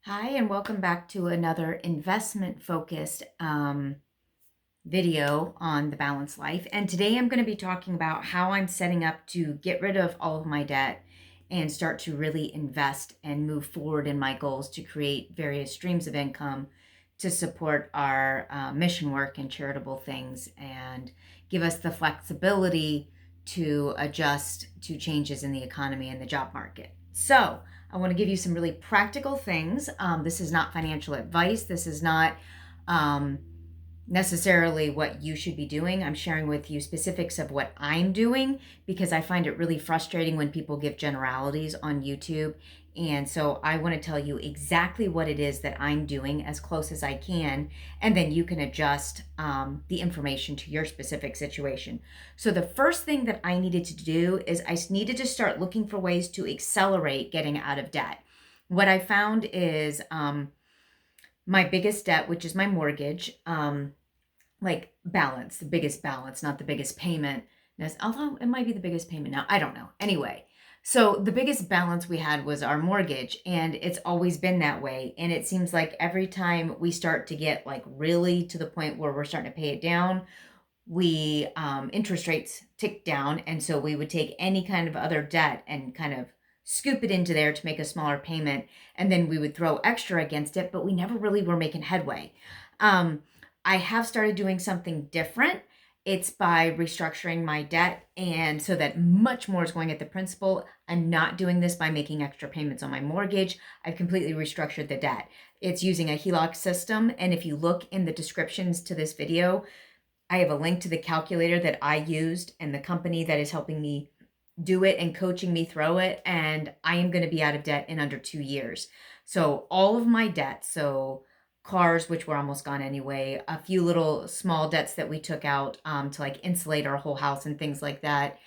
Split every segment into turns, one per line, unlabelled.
Hi, and welcome back to another investment focused video on the balanced life. And today I'm going to be talking about how I'm setting up to get rid of all of my debt and start to really invest and move forward in my goals to create various streams of income to support our mission work and charitable things and give us the flexibility to adjust to changes in the economy and the job market. So, I want to give you some really practical things. This is not financial advice. This is not necessarily what you should be doing. I'm sharing with you specifics of what I'm doing because I find it really frustrating when people give generalities on YouTube. And so I want to tell you exactly what it is that I'm doing as close as I can, and then you can adjust the information to your specific situation. So the first thing that I needed to do is I needed to start looking for ways to accelerate getting out of debt. What I found is my biggest debt, which is my mortgage, like balance, the biggest balance, not the biggest payment. Although it might be the biggest payment now. I don't know. Anyway, so the biggest balance we had was our mortgage, and it's always been that way. And it seems like every time we start to get like really to the point where we're starting to pay it down, we interest rates tick down, and so we would take any kind of other debt and kind of scoop it into there to make a smaller payment, and then we would throw extra against it, but we never really were making headway. I have started doing something different. It's by restructuring my debt, and so that much more is going at the principal. I'm not doing this by making extra payments on my mortgage. I've completely restructured the debt. It's using a HELOC system, and if you look in the descriptions to this video, I have a link to the calculator that I used and the company that is helping me do it and coaching me through it. And I am going to be out of debt in under 2 years. So all of my debts, so cars, which were almost gone anyway, a few little small debts that we took out to like insulate our whole house and things like that.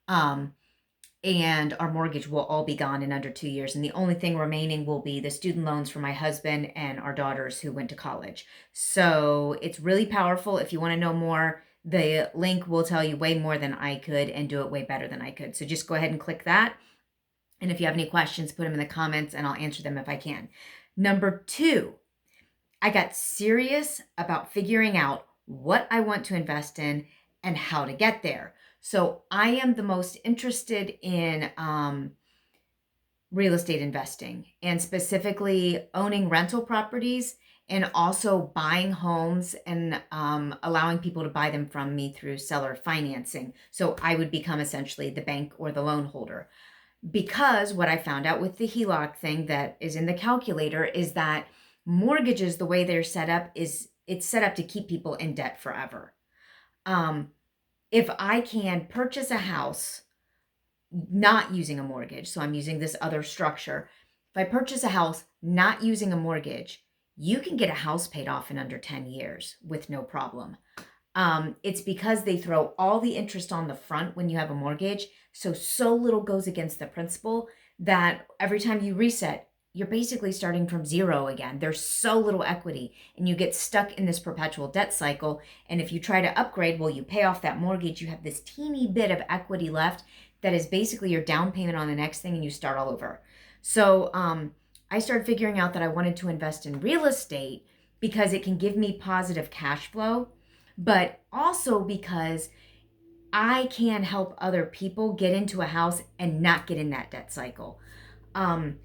And our mortgage will all be gone in under 2 years. And the only thing remaining will be the student loans for my husband and our daughters who went to college. So it's really powerful. If you want to know more, the link will tell you way more than I could and do it way better than I could. So just go ahead and click that. And if you have any questions, put them in the comments and I'll answer them if I can. Number two, I got serious about figuring out what I want to invest in and how to get there. So I am the most interested in real estate investing and specifically owning rental properties and also buying homes and allowing people to buy them from me through seller financing. So I would become essentially the bank or the loan holder. Because what I found out with the HELOC thing that is in the calculator is that mortgages, the way they're set up, is it's set up to keep people in debt forever. If I can purchase a house not using a mortgage, so I'm using this other structure. If I purchase a house not using a mortgage, you can get a house paid off in under 10 years with no problem. It's because they throw all the interest on the front when you have a mortgage, so little goes against the principal that every time you reset, you're basically starting from zero again. There's so little equity, and you get stuck in this perpetual debt cycle. And if you try to upgrade, well, you pay off that mortgage, you have this teeny bit of equity left that is basically your down payment on the next thing, and you start all over. So I started figuring out that I wanted to invest in real estate because it can give me positive cash flow, but also because I can help other people get into a house and not get in that debt cycle.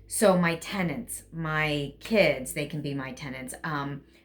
So my tenants, my kids, they can be my tenants.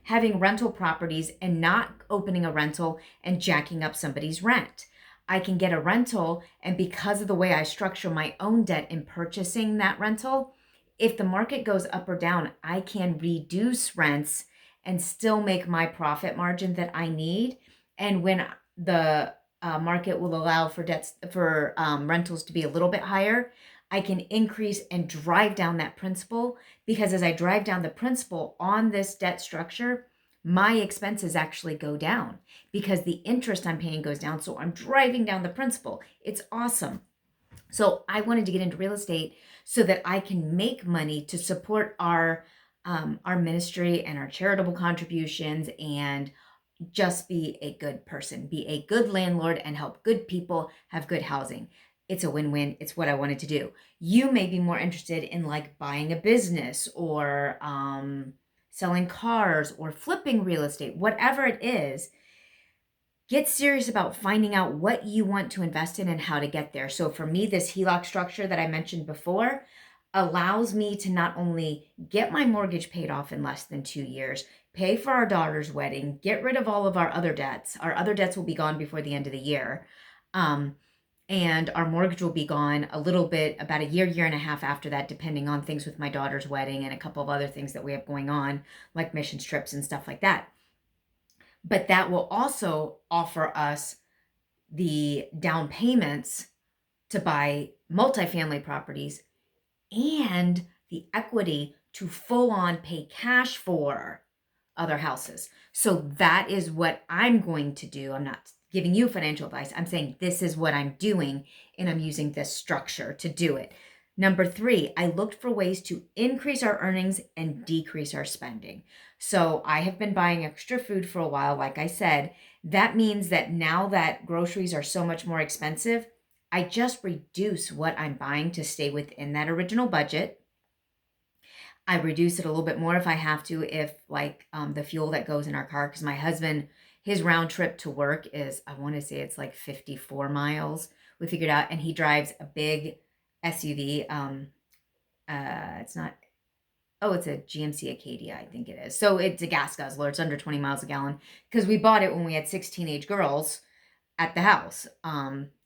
Having rental properties and not opening a rental and jacking up somebody's rent. I can get a rental, and because of the way I structure my own debt in purchasing that rental, if the market goes up or down, I can reduce rents and still make my profit margin that I need. And when the market will allow for rentals to be a little bit higher, I can increase and drive down that principal, because as I drive down the principal on this debt structure, my expenses actually go down because the interest I'm paying goes down. So I'm driving down the principal. It's awesome. So I wanted to get into real estate so that I can make money to support our ministry and our charitable contributions and just be a good person, be a good landlord and help good people have good housing. it's a win-win. It's what I wanted to do. You may be more interested in like buying a business or selling cars or flipping real estate, whatever it is. Get serious about finding out what you want to invest in and how to get there. So for me, this HELOC structure that I mentioned before allows me to not only get my mortgage paid off in less than 2 years, pay for our daughter's wedding, get rid of all of our other debts. Our other debts will be gone before the end of the year. And our mortgage will be gone a little bit, about a year, year and a half after that, depending on things with my daughter's wedding and a couple of other things that we have going on, like missions trips and stuff like that. But that will also offer us the down payments to buy multifamily properties and the equity to full on pay cash for other houses. So that is what I'm going to do. I'm not giving you financial advice. I'm saying this is what I'm doing, and I'm using this structure to do it. Number 3, I looked for ways to increase our earnings and decrease our spending. So I have been buying extra food for a while, like I said. That means that now that groceries are so much more expensive, I just reduce what I'm buying to stay within that original budget. I reduce it a little bit more if I have to, if like the fuel that goes in our car, because my husband, his round trip to work is, I want to say it's like 54 miles. We figured out, and he drives a big SUV. It's not, oh, it's a GMC Acadia, I think it is. So it's a gas guzzler. It's under 20 miles a gallon because we bought it when we had 6 teenage girls at the house.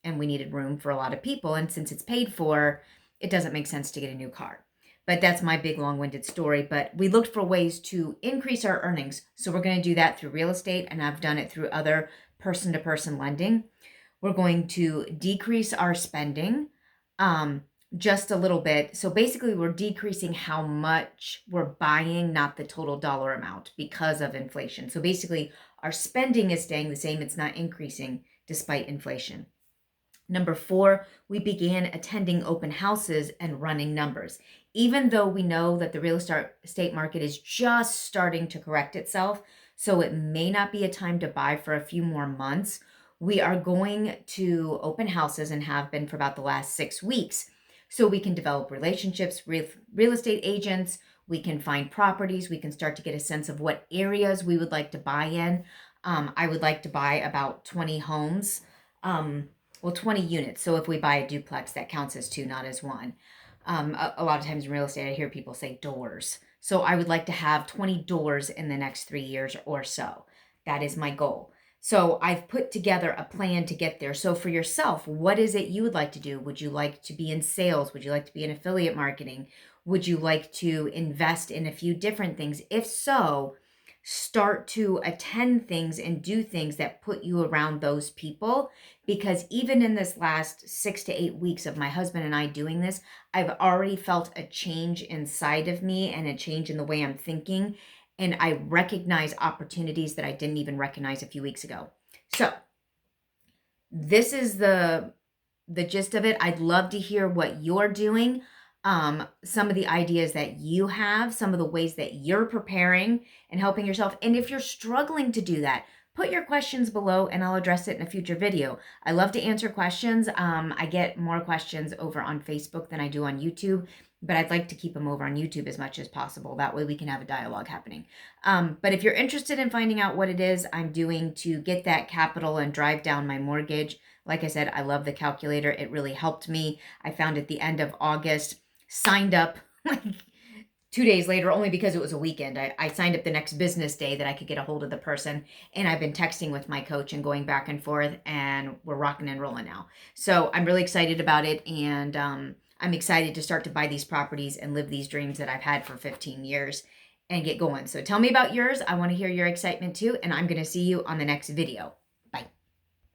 And we needed room for a lot of people. And since it's paid for, it doesn't make sense to get a new car. But that's my big long-winded story. But we looked for ways to increase our earnings. So we're going to do that through real estate, and I've done it through other person-to-person lending. We're going to decrease our spending just a little bit. So basically, we're decreasing how much we're buying, not the total dollar amount, because of inflation. So basically, our spending is staying the same. It's not increasing despite inflation. Number 4, we began attending open houses and running numbers. Even though we know that the real estate market is just starting to correct itself, so it may not be a time to buy for a few more months, we are going to open houses and have been for about the last 6 weeks. So we can develop relationships with real estate agents, we can find properties, we can start to get a sense of what areas we would like to buy in. I would like to buy about 20 homes. 20 units. So if we buy a duplex, that counts as 2, not as 1. A lot of times in real estate, I hear people say doors. So I would like to have 20 doors in the next 3 years or so. That is my goal. So I've put together a plan to get there. So for yourself, what is it you would like to do? Would you like to be in sales? Would you like to be in affiliate marketing? Would you like to invest in a few different things? If so, start to attend things and do things that put you around those people. Because even in this last 6 to 8 weeks of my husband and I doing this, I've already felt a change inside of me and a change in the way I'm thinking. And I recognize opportunities that I didn't even recognize a few weeks ago. So this is the gist of it. I'd love to hear what you're doing. Some of the ideas that you have, some of the ways that you're preparing and helping yourself. And if you're struggling to do that, put your questions below and I'll address it in a future video. I love to answer questions. I get more questions over on Facebook than I do on YouTube, but I'd like to keep them over on YouTube as much as possible. That way we can have a dialogue happening. But if you're interested in finding out what it is I'm doing to get that capital and drive down my mortgage, like I said, I love the calculator. It really helped me. I found at the end of August, signed up like 2 days later, only because it was a weekend. I signed up the next business day that I could get a hold of the person. And I've been texting with my coach and going back and forth, and we're rocking and rolling now. So I'm really excited about it. And I'm excited to start to buy these properties and live these dreams that I've had for 15 years and get going. So tell me about yours. I want to hear your excitement too. And I'm going to see you on the next video.